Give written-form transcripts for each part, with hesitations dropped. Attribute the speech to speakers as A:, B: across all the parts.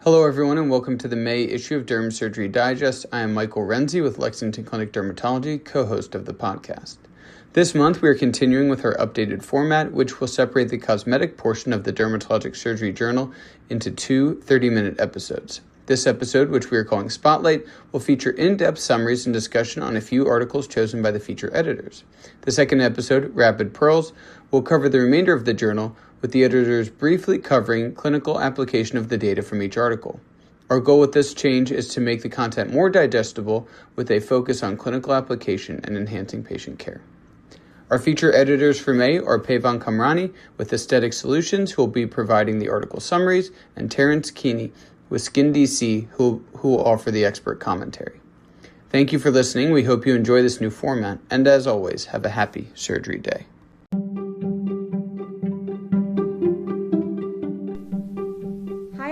A: Hello, everyone, and welcome to the May issue of DermSurgery Digest. I am Michael Renzi with Lexington Clinic Dermatology, co-host of the podcast. This month, we are continuing with our updated format, which will separate the cosmetic portion of the Dermatologic Surgery Journal into two 30-minute episodes. This episode, which we are calling Spotlight, will feature in-depth summaries and discussion on a few articles chosen by the feature editors. The second episode, Rapid Pearls, will cover the remainder of the journal, with the editors briefly covering clinical application of the data from each article. Our goal with this change is to make the content more digestible with a focus on clinical application and enhancing patient care. Our feature editors for May are Payvand Kamrani with Aesthetic Solutions, who will be providing the article summaries, and Terrence Keaney with Skin DC, who will offer the expert commentary. Thank you for listening. We hope you enjoy this new format, and as always, have a happy surgery day.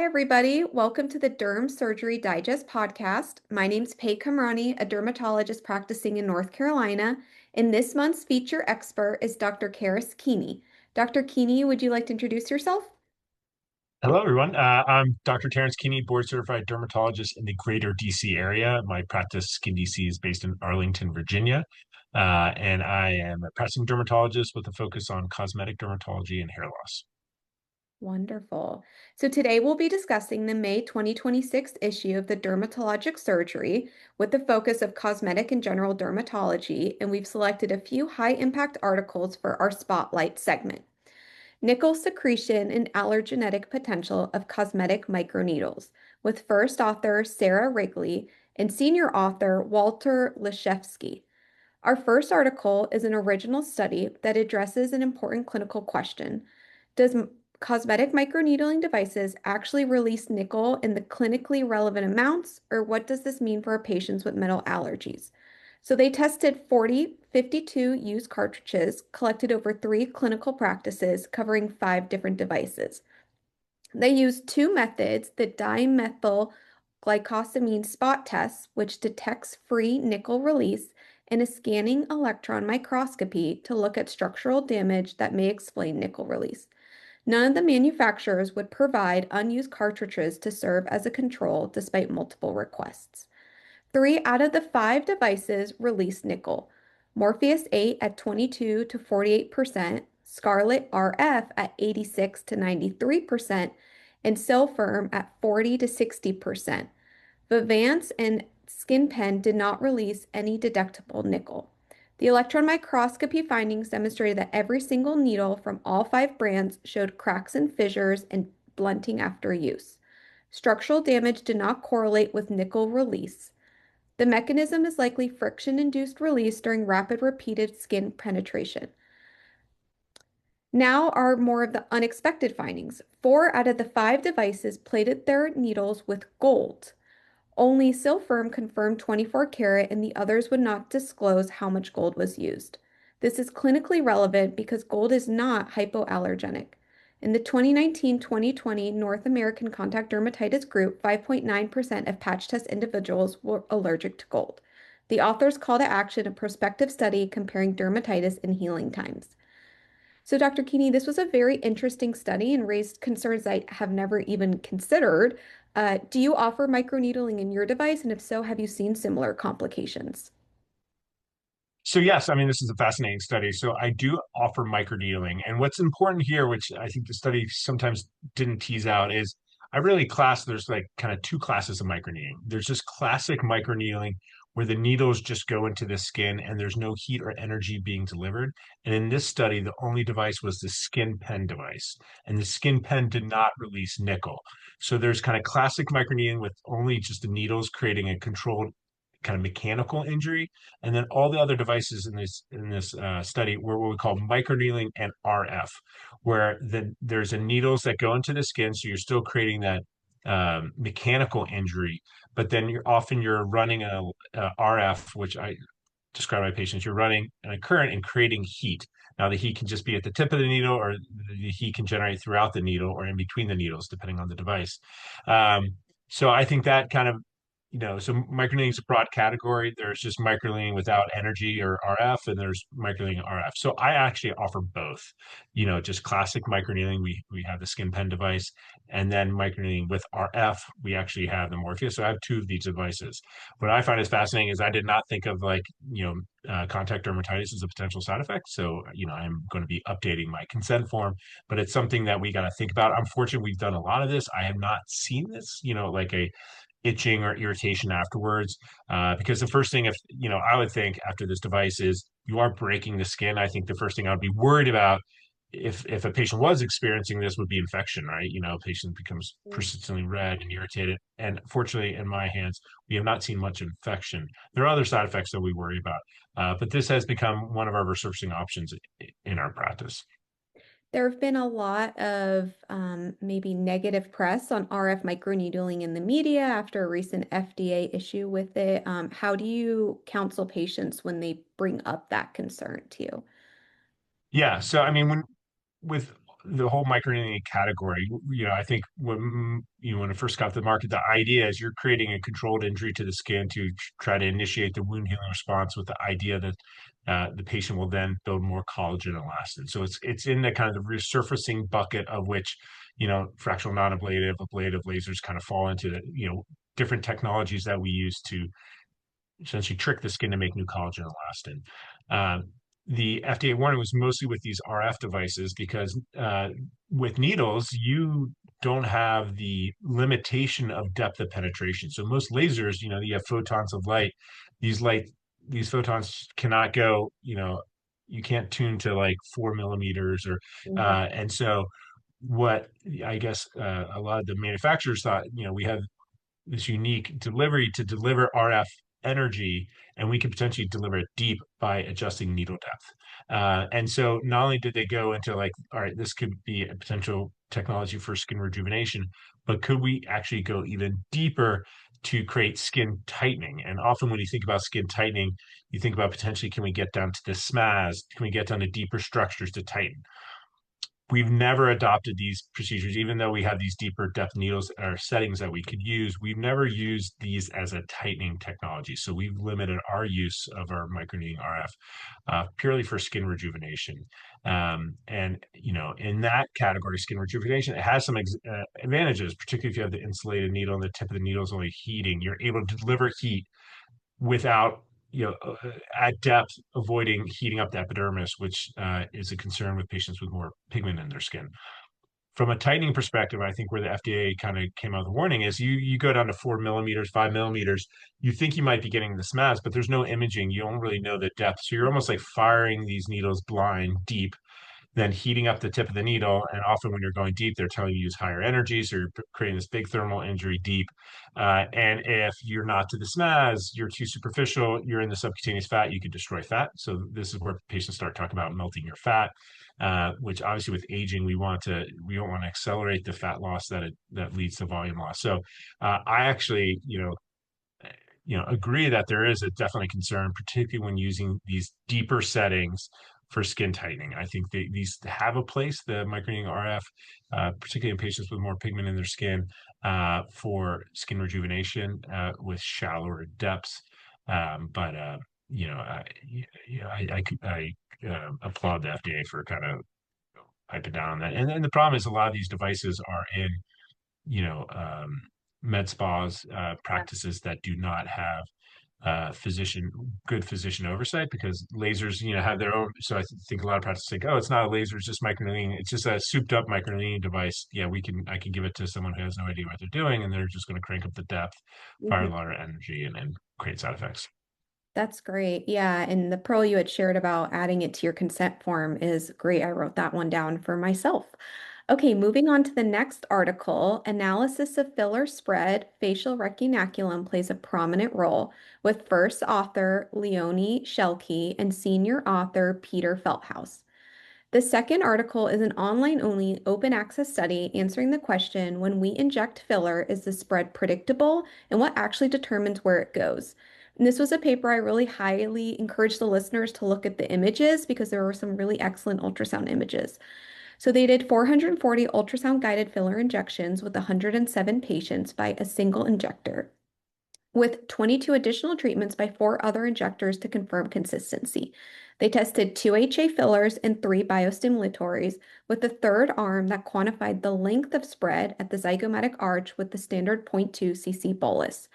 B: Everybody, welcome to the DermSurgery Digest podcast. My name's Kamrani, a dermatologist practicing in North Carolina, and this month's feature expert is Dr. Keaney. Dr. Keaney, would you like to introduce yourself?
C: Hello, everyone. I'm Dr. Terrence Keaney, board-certified dermatologist in the greater DC area. My practice, Skin DC, is based in Arlington, Virginia, and I am a practicing dermatologist with a focus on cosmetic dermatology and hair loss.
B: Wonderful. So today we'll be discussing the May 2026 issue of the Dermatologic Surgery with the focus of cosmetic and general dermatology, and we've selected a few high-impact articles for our Spotlight segment. Nickel secretion and allergenic potential of cosmetic microneedles, with first author Sarah Wrigley and senior author Walter Leszewski. Our first article is an original study that addresses an important clinical question. Does cosmetic microneedling devices actually release nickel in the clinically relevant amounts, or what does this mean for patients with metal allergies? So they tested 52 used cartridges collected over 3 clinical practices covering 5 different devices. They used 2 methods, the dimethyl glycosamine spot test, which detects free nickel release, and a scanning electron microscopy to look at structural damage that may explain nickel release. None of the manufacturers would provide unused cartridges to serve as a control despite multiple requests. 3 out of the 5 devices released nickel. Morpheus 8 at 22 to 48%, Scarlet RF at 86 to 93%, and Silfirm at 40 to 60%. Vivance and SkinPen did not release any detectable nickel. The electron microscopy findings demonstrated that every single needle from all 5 brands showed cracks and fissures and blunting after use. Structural damage did not correlate with nickel release. The mechanism is likely friction-induced release during rapid repeated skin penetration. Now are more of the unexpected findings. 4 out of the 5 devices plated their needles with gold. Only Silfirm confirmed 24 karat, and the others would not disclose how much gold was used. This is clinically relevant because gold is not hypoallergenic. In the 2019-2020 North American Contact Dermatitis Group, 5.9% of patch test individuals were allergic to gold. The authors call to action a prospective study comparing dermatitis and healing times. So, Dr. Keaney, this was a very interesting study and raised concerns I have never even considered. Do you offer microneedling in your device? And if so, have you seen similar complications?
C: So yes, I mean, this is a fascinating study. So I do offer microneedling. And what's important here, which I think the study sometimes didn't tease out, is there's like kind of 2 classes of microneedling. There's just classic microneedling where the needles just go into the skin and there's no heat or energy being delivered. And in this study, the only device was the skin pen device. And the skin pen did not release nickel. So there's kind of classic microneedling with only just the needles creating a controlled kind of mechanical injury, and then all the other devices in this study were what we call microneedling and RF, where there's a needles that go into the skin, so you're still creating that mechanical injury, but then you're running a RF, which I describe to my patients. You're running a current and creating heat. Now the heat can just be at the tip of the needle, or the heat can generate throughout the needle or in between the needles, depending on the device. So I think that kind of so microneedling is a broad category. There's just microneedling without energy or RF, and there's microneedling RF. So I actually offer both. Just classic microneedling. We have the skin pen device, and then microneedling with RF. We actually have the Morpheus. So I have two of these devices. What I find is fascinating is I did not think of contact dermatitis as a potential side effect. So I'm going to be updating my consent form, but it's something that we got to think about. I'm fortunate we've done a lot of this. I have not seen this, like a itching or irritation afterwards. Because the first thing, if I would think after this device is you are breaking the skin. I think the first thing I would be worried about if a patient was experiencing this would be infection, right? A patient becomes persistently red and irritated. And fortunately, in my hands, we have not seen much infection. There are other side effects that we worry about, but this has become one of our resurfacing options in our practice.
B: There have been a lot of maybe negative press on RF microneedling in the media after a recent FDA issue with it. How do you counsel patients when they bring up that concern to you?
C: Yeah. So, I mean, with the whole microneedling category, I think when it first got to the market, the idea is you're creating a controlled injury to the skin to try to initiate the wound healing response with the idea that the patient will then build more collagen and elastin. So it's in the kind of the resurfacing bucket of which, fractional non-ablative, ablative lasers kind of fall into the, different technologies that we use to essentially trick the skin to make new collagen and elastin. The FDA warning was mostly with these RF devices because with needles, you don't have the limitation of depth of penetration. So most lasers, you have photons of light. These photons cannot go, you can't tune to like 4 millimeters or,
B: Mhm.
C: and so what I guess a lot of the manufacturers thought, we have this unique delivery to deliver RF energy, and we could potentially deliver it deep by adjusting needle depth. And so not only did they go into like, all right, this could be a potential technology for skin rejuvenation, but could we actually go even deeper to create skin tightening? And often when you think about skin tightening, you think about potentially can we get down to the SMAS? Can we get down to deeper structures to tighten? We've never adopted these procedures, even though we have these deeper depth needles or settings that we could use. We've never used these as a tightening technology. So we've limited our use of our microneedling RF purely for skin rejuvenation. And, in that category, skin rejuvenation, it has some advantages, particularly if you have the insulated needle and the tip of the needle is only heating. You're able to deliver heat without at depth, avoiding heating up the epidermis, which is a concern with patients with more pigment in their skin. From a tightening perspective, I think where the FDA kind of came out with a warning is you go down to 4 millimeters, 5 millimeters, you think you might be getting the SMAS, but there's no imaging. You don't really know the depth. So you're almost like firing these needles blind deep, then heating up the tip of the needle. And often when you're going deep, they're telling you to use higher energy. So you're creating this big thermal injury deep. And if you're not to the SMAS, you're too superficial, you're in the subcutaneous fat, you could destroy fat. So this is where patients start talking about melting your fat, which obviously with aging, we don't want to accelerate the fat loss that leads to volume loss. So I actually, agree that there is a definitely concern, particularly when using these deeper settings for skin tightening. I think these have a place, the microneedling RF, particularly in patients with more pigment in their skin, for skin rejuvenation with shallower depths. But I applaud the FDA for kind of piping down on that. And then the problem is a lot of these devices are in med spas, practices that do not have good physician oversight because lasers, have their own. So I think a lot of practices think, oh, it's not a laser, it's just microneedling. It's just a souped up microneedling device. Yeah, I can give it to someone who has no idea what they're doing, and they're just going to crank up the depth, fire a
B: Mhm.
C: lot of energy, and create side effects.
B: That's great. Yeah. And the pearl you had shared about adding it to your consent form is great. I wrote that one down for myself. Okay, moving on to the next article. Analysis of filler spread, facial retinaculum plays a prominent role with first author Leonie Shelkey and senior author Peter Feldhaus. The second article is an online-only open access study answering the question, when we inject filler, is the spread predictable and what actually determines where it goes? And this was a paper I really highly encourage the listeners to look at the images because there were some really excellent ultrasound images. So they did 440 ultrasound guided filler injections with 107 patients by a single injector. with 22 additional treatments by 4 other injectors to confirm consistency. They tested 2 HA fillers and 3 biostimulatories, with a third arm that quantified the length of spread at the zygomatic arch with the standard 0.2 cc bolus.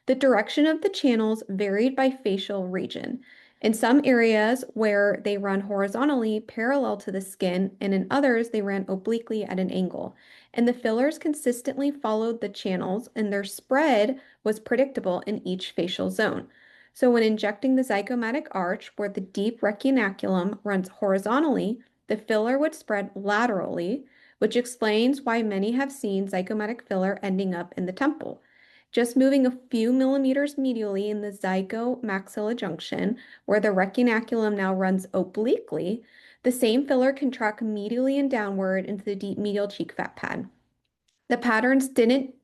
B: The direction of the channels varied by facial region. In some areas where they run horizontally parallel to the skin, and in others they ran obliquely at an angle. And the fillers consistently followed the channels, and their spread was predictable in each facial zone. So when injecting the zygomatic arch, where the deep retinaculum runs horizontally, the filler would spread laterally, which explains why many have seen zygomatic filler ending up in the temple. Just moving a few millimeters medially in the zygomaxilla junction, where the retinaculum now runs obliquely, the same filler can track medially and downward into the deep medial cheek fat pad. The patterns didn't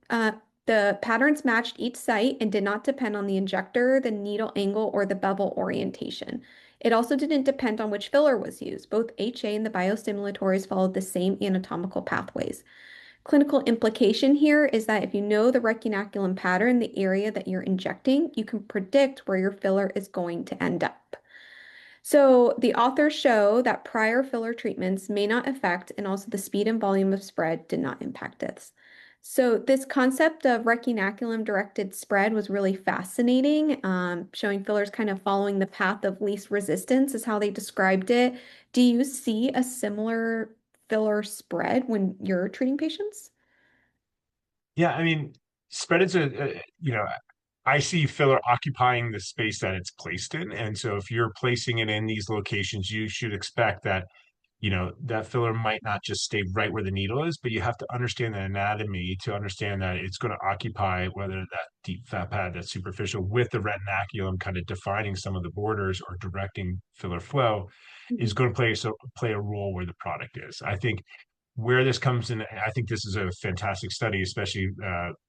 B: the patterns matched each site and did not depend on the injector, the needle angle, or the bevel orientation. It also didn't depend on which filler was used. Both HA and the biostimulatories followed the same anatomical pathways. Clinical implication here is that if you know the retinaculum pattern, the area that you're injecting, you can predict where your filler is going to end up. So the authors show that prior filler treatments may not affect, and also the speed and volume of spread did not impact this. So this concept of retinaculum-directed spread was really fascinating, showing fillers kind of following the path of least resistance is how they described it. Do you see a similar filler spread when you're treating patients?
C: Yeah, I mean, spread is I see filler occupying the space that it's placed in. And so if you're placing it in these locations, you should expect that, that filler might not just stay right where the needle is, but you have to understand the anatomy to understand that it's going to occupy whether that deep fat pad that's superficial with the retinaculum kind of defining some of the borders or directing filler flow is
B: Mhm.
C: going to play a role where the product is. I think where this comes in, I think this is a fantastic study, especially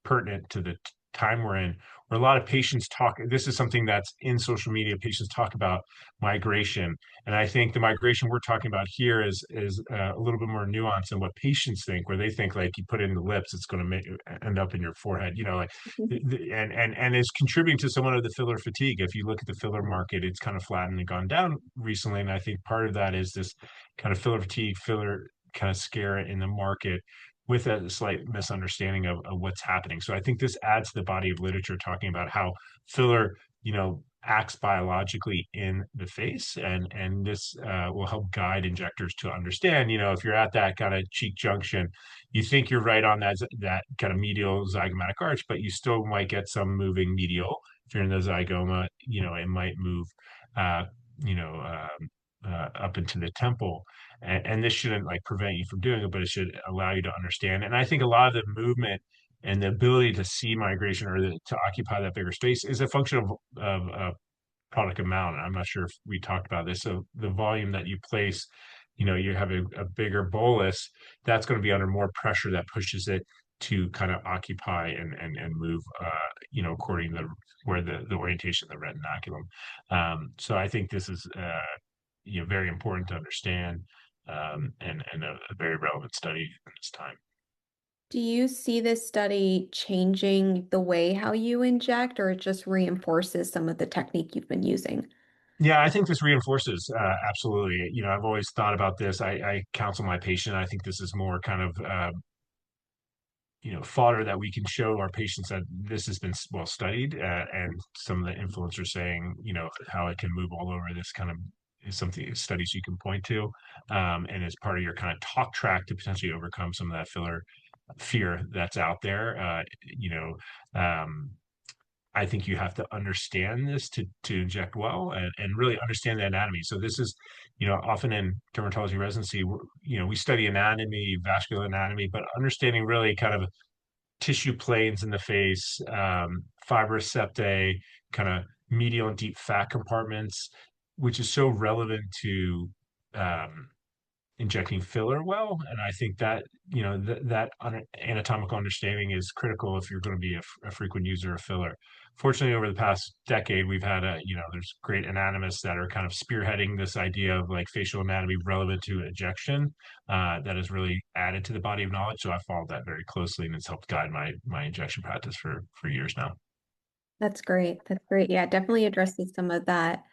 C: pertinent to the time we're in, where a lot of patients talk. This is something that's in social media. Patients talk about migration, and I think the migration we're talking about here is a little bit more nuanced than what patients think, where they think like you put it in the lips, it's going to end up in your forehead, like, and is contributing to somewhat of the filler fatigue. If you look at the filler market, it's kind of flattened and gone down recently, and I think part of that is this kind of filler fatigue, filler kind of scare in the market with a slight misunderstanding of what's happening. So I think this adds to the body of literature talking about how filler, acts biologically in the face, and this will help guide injectors to understand, if you're at that kind of cheek junction, you think you're right on that kind of medial zygomatic arch, but you still might get some moving medial. If you're in the zygoma, it might move, uh, you know, up into the temple, and this shouldn't like prevent you from doing it, but it should allow you to understand. And I think a lot of the movement and the ability to see migration or to occupy that bigger space is a function of product amount. I'm not sure if we talked about this. So the volume that you place, you have a bigger bolus, that's going to be under more pressure that pushes it to kind of occupy and move, according to where the orientation of the retinaculum. So I think this is, very important to understand, and a very relevant study in this time.
B: Do you see this study changing the way how you inject, or it just reinforces some of the technique you've been using?
C: Yeah, I think this reinforces, absolutely. I've always thought about this. I counsel my patient. I think this is more kind of fodder that we can show our patients that this has been well studied, and some of the influencers saying, how it can move all over. This kind of is something studies you can point to, and as part of your kind of talk track to potentially overcome some of that filler fear that's out there. I think you have to understand this to inject well, and really understand the anatomy. So this is, often in dermatology residency, we study anatomy, vascular anatomy, but understanding really kind of tissue planes in the face, fibrous septae, kind of medial and deep fat compartments, which is so relevant to injecting filler well. And I think that, that anatomical understanding is critical if you're going to be a frequent user of filler. Fortunately, over the past decade, we've had there's great anatomists that are kind of spearheading this idea of like facial anatomy relevant to injection, that has really added to the body of knowledge. So I followed that very closely, and it's helped guide my injection practice for years now.
B: That's great. That's great. Yeah, it definitely addresses some of that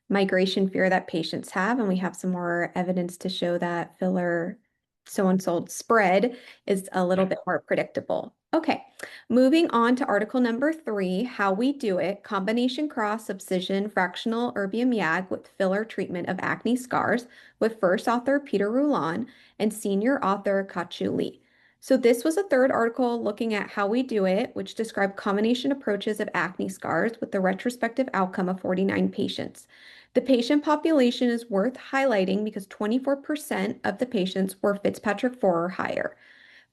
B: migration fear that patients have, and we have some more evidence to show that filler so-and-so spread is a little bit more predictable. Okay, moving on to article number 3, how we do it, combination cross subcision fractional erbium YAG with filler treatment of acne scars with first author Peter Rouland and senior author Kachu Lee. So this was a third article looking at how we do it, which described combination approaches of acne scars with the retrospective outcome of 49 patients. The patient population is worth highlighting because 24% of the patients were Fitzpatrick 4 or higher.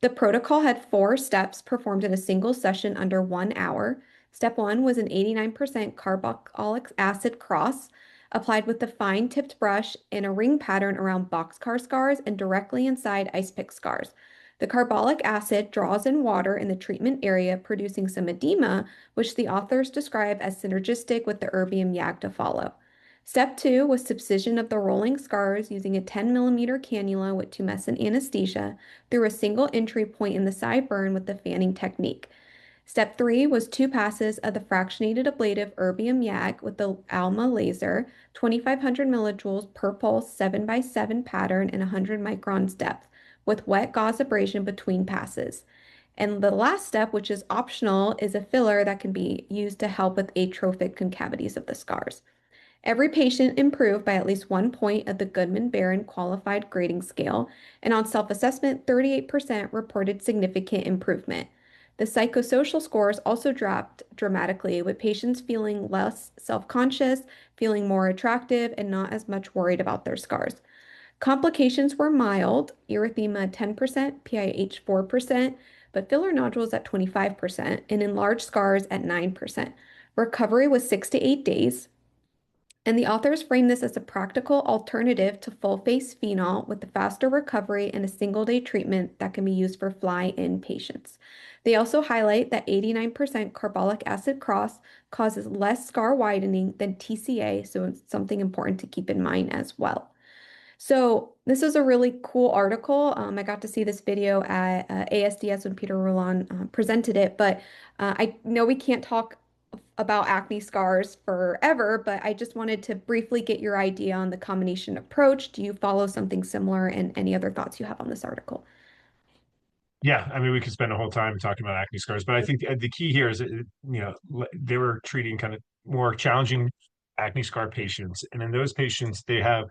B: The protocol had 4 steps performed in a single session under 1 hour. Step 1 was an 89% carbolic acid cross applied with the fine tipped brush in a ring pattern around boxcar scars and directly inside ice pick scars. The carbolic acid draws in water in the treatment area, producing some edema, which the authors describe as synergistic with the erbium YAG to follow. Step 2 was subcision of the rolling scars using a 10 millimeter cannula with tumescent anesthesia through a single entry point in the sideburn with the fanning technique. Step 3 was 2 passes of the fractionated ablative erbium YAG with the ALMA laser, 2500 millijoules per pulse 7x7 pattern and 100 microns depth, with wet gauze abrasion between passes. And the last step, which is optional, is a filler that can be used to help with atrophic concavities of the scars. Every patient improved by at least 1 point of the Goodman-Barron qualified grading scale, and on self-assessment, 38% reported significant improvement. The psychosocial scores also dropped dramatically, with patients feeling less self-conscious, feeling more attractive, and not as much worried about their scars. Complications were mild, erythema 10%, PIH 4%, but filler nodules at 25%, and enlarged scars at 9%. Recovery was 6 to 8 days. And the authors frame this as a practical alternative to full face phenol with the faster recovery and a single day treatment that can be used for fly-in patients. They also highlight that 89% carbolic acid cross causes less scar widening than TCA, so it's something important to keep in mind as well. So this is a really cool article. I got to see this video at ASDS when Peter Rouland presented it, but I know we can't talk about acne scars forever, but I just wanted to briefly get your idea on the combination approach. Do you follow something similar, and any other thoughts you have on this article?
C: Yeah, I mean, we could spend a whole time talking about acne scars, but I think the key here is, they were treating kind of more challenging acne scar patients. And in those patients, they have,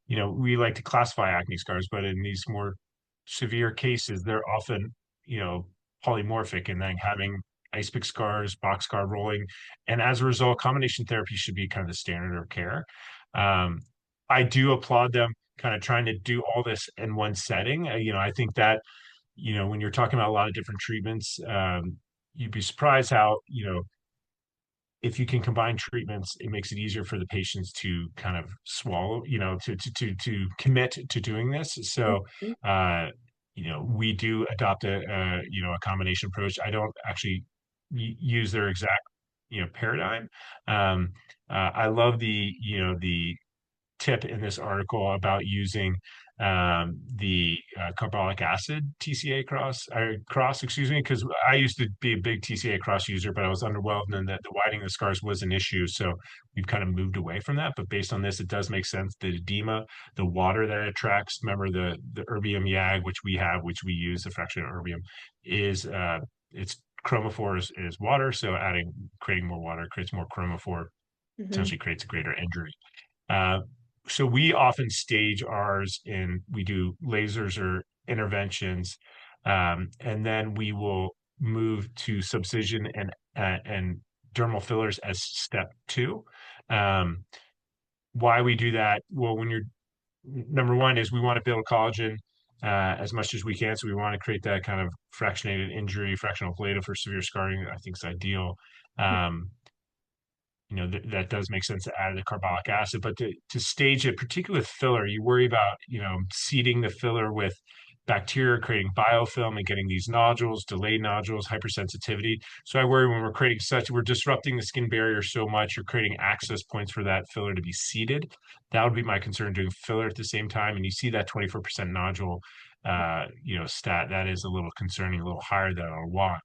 C: we like to classify acne scars, but in these more severe cases, they're often, you know, polymorphic and then having ice pick scars, box scar rolling. And as a result, combination therapy should be kind of the standard of care. Um, I do applaud them kind of trying to do all this in one setting. I think that when you're talking about a lot of different treatments, you'd be surprised how, if you can combine treatments, it makes it easier for the patients to kind of swallow, to commit to doing this. So,
B: Mhm.
C: we do adopt a combination approach. I don't actually use their exact, paradigm. Um, I love the tip in this article about using the carbolic acid TCA cross, excuse me, because I used to be a big TCA cross user, but I was underwhelmed and that the widening of the scars was an issue. So we've kind of moved away from that. But based on this, it does make sense. The edema, the water that it attracts, remember the erbium YAG, which we have, which we use, the fractionated erbium, is it's chromophore is water. So creating more water creates more chromophore,
B: Mhm.
C: essentially creates a greater injury. Uh, so we often stage ours in we do lasers or interventions, and then we will move to subcision and dermal fillers as step 2. Um, why we do that? Well, when you're number one is we want to build collagen as much as we can, so we want to create that kind of fractionated injury, fractional ablative for severe scarring. I think is ideal. Um, that does make sense to add the carbolic acid, but to stage a particular filler, you worry about, seeding the filler with bacteria, creating biofilm and getting these nodules, delayed nodules, hypersensitivity. So I worry when we're disrupting the skin barrier so much, you're creating access points for that filler to be seeded. That would be my concern doing filler at the same time. And you see that 24% nodule, stat, that is a little concerning, a little higher than I want.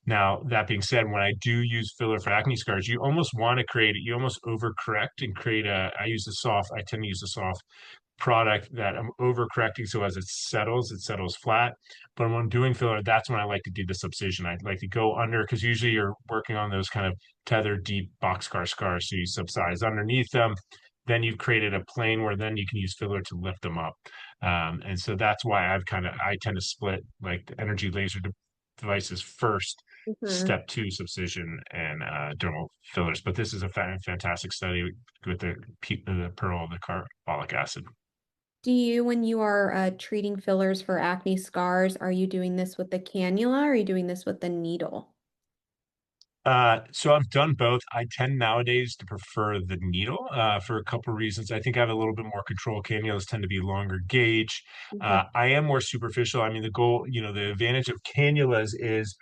C: Now, that being said, when I do use filler for acne scars, you almost want to create it. You almost overcorrect and create I tend to use a soft product that I'm overcorrecting. So as it settles flat. But when I'm doing filler, that's when I like to do the subcision. I'd like to go under, because usually you're working on those kind of tethered deep boxcar scars. So you subsize underneath them. Then you've created a plane where then you can use filler to lift them up. And so that's why I tend to split like the energy laser devices first,
B: Mhm.
C: step 2 subcision, and dermal fillers. But this is a fantastic study with the pearl, the carbolic acid.
B: Do you, when you are treating fillers for acne scars, are you doing this with the cannula or are you doing this with the needle?
C: So I've done both. I tend nowadays to prefer the needle for a couple of reasons. I think I have a little bit more control. Cannulas tend to be longer gauge.
B: Mhm.
C: I am more superficial. I mean, the goal, the advantage of cannulas is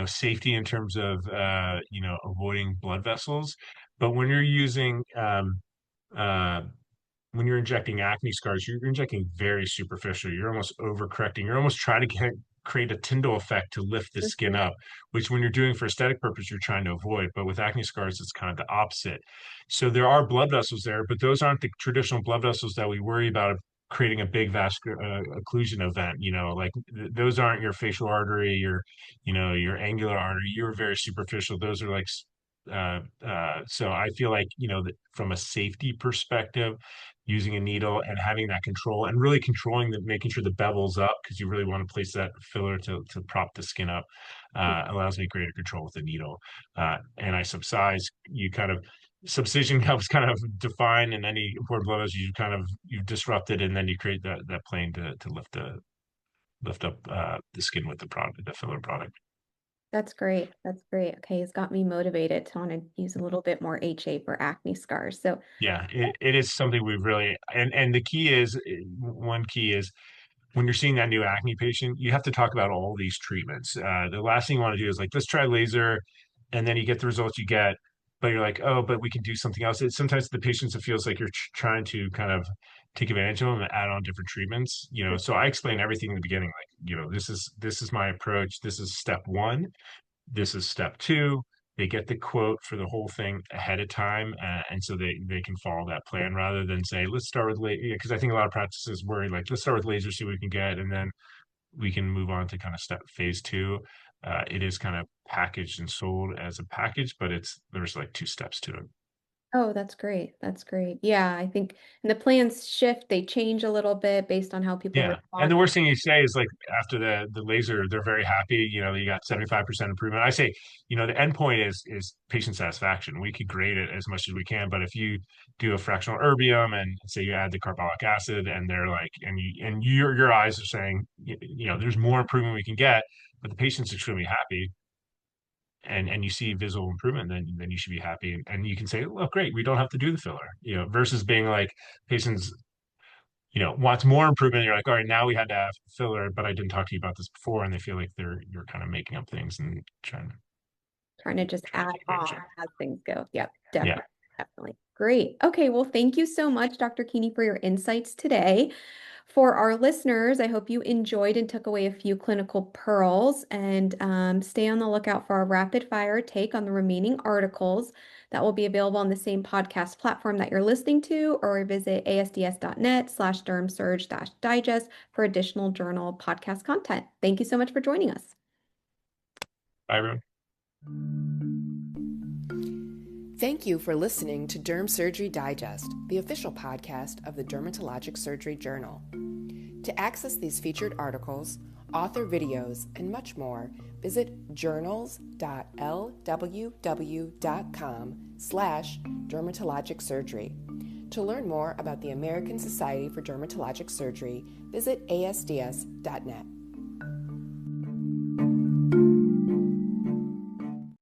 C: safety in terms of avoiding blood vessels. But uh, when you're injecting acne scars, you're injecting very superficial. You're almost overcorrecting. You're almost trying to create a Tyndall effect to lift the skin
B: Mhm.
C: up, which when you're doing for aesthetic purpose, you're trying to avoid. But with acne scars, it's kind of the opposite. So there are blood vessels there, but those aren't the traditional blood vessels that we worry about creating a big vascular occlusion event. Like those aren't your facial artery, your angular artery. You're very superficial. Those are like so I feel like, that from a safety perspective, using a needle and having that control and really controlling making sure the bevel's up, because you really want to place that filler to prop the skin up, allows me greater control with the needle. And I subcise, subcision helps kind of define, and any important blood vessels you've disrupted, and then you create that plane to lift up the skin with the filler product.
B: That's great. That's great. Okay, it's got me motivated to want to use a little bit more HA for acne scars. So,
C: Yeah, it is something we really, and the key is, one key is, when you're seeing that new acne patient, you have to talk about all these treatments. The last thing you want to do is like, let's try laser, and then you get the results you get, but you're like, oh, but we can do something else. Sometimes the patients, it feels like you're trying to kind of take advantage of them and add on different treatments. So I explain everything in the beginning, like, this is my approach. This is step 1. This is step 2. They get the quote for the whole thing ahead of time, and so they can follow that plan rather than say, let's start with laser, because I think a lot of practices worry like, let's start with laser, see what we can get, and then we can move on to kind of phase 2. It is kind of packaged and sold as a package, but there's like 2 steps to it.
B: oh, that's great. That's great. Yeah, I think and the plans shift, they change a little bit based on how people
C: Yeah. And
B: respond.
C: the worst thing you say is like, after the laser, they're very happy. You got 75% improvement. I say, the end point is patient satisfaction. We could grade it as much as we can, but if you do a fractional erbium and say you add the carbolic acid, and they're like, and your eyes are saying, there's more improvement we can get, but the patient's extremely happy, and you see visible improvement, then you should be happy. And you can say, well, great, we don't have to do the filler, versus being like, patients wants more improvement. You're like, all right, now we had to have filler, but I didn't talk to you about this before, and they feel like you're kind of making up things and
B: Trying to just
C: trying to
B: add
C: take advantage
B: on
C: of it.
B: as things go. Yep,
C: Yeah.
B: definitely, definitely. Great. Okay, well, thank you so much, Dr. Keaney, for your insights today. For our listeners, I hope you enjoyed and took away a few clinical pearls, and stay on the lookout for our rapid fire take on the remaining articles that will be available on the same podcast platform that you're listening to, or visit asds.net/DermSurge-digest for additional journal podcast content. Thank you so much for joining us.
C: Bye, everyone.
D: Thank you for listening to DermSurgery Digest, the official podcast of the Dermatologic Surgery Journal. To access these featured articles, author videos, and much more, visit journals.lww.com/dermatologic surgery. To learn more about the American Society for Dermatologic Surgery, visit asds.net.